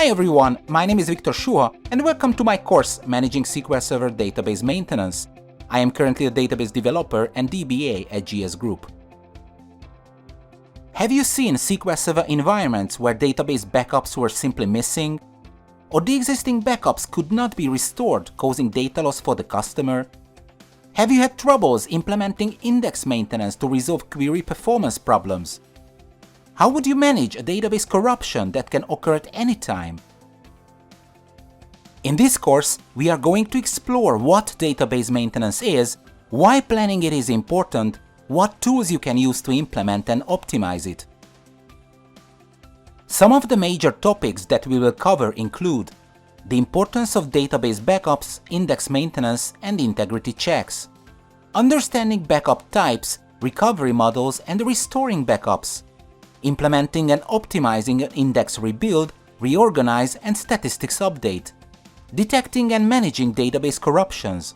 Hi everyone, my name is Viktor Suha and welcome to my course Managing SQL Server Database Maintenance. I am currently a database developer and DBA at GS Group. Have you seen SQL Server environments where database backups were simply missing? Or the existing backups could not be restored, causing data loss for the customer? Have you had troubles implementing index maintenance to resolve query performance problems? How would you manage a database corruption that can occur at any time? In this course, we are going to explore what database maintenance is, why planning it is important, what tools you can use to implement and optimize it. Some of the major topics that we will cover include the importance of database backups, index maintenance, and integrity checks, understanding backup types, recovery models, and restoring backups, implementing and optimizing an index rebuild, reorganize, and statistics update, detecting and managing database corruptions.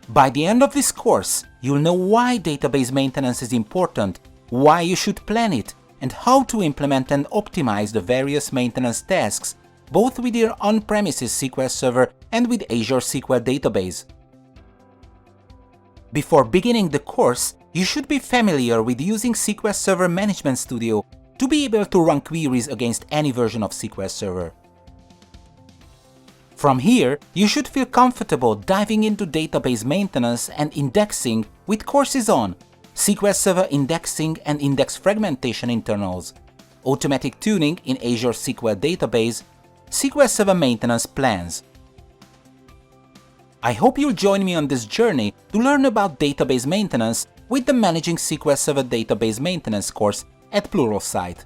By the end of this course, you'll know why database maintenance is important, why you should plan it, and how to implement and optimize the various maintenance tasks, both with your on-premises SQL Server and with Azure SQL Database. Before beginning the course, you should be familiar with using SQL Server Management Studio to be able to run queries against any version of SQL Server. From here, you should feel comfortable diving into database maintenance and indexing with courses on SQL Server indexing and index fragmentation internals, automatic tuning in Azure SQL Database, SQL Server maintenance plans. I hope you'll join me on this journey to learn about database maintenance with the Managing SQL Server Database Maintenance course at Pluralsight.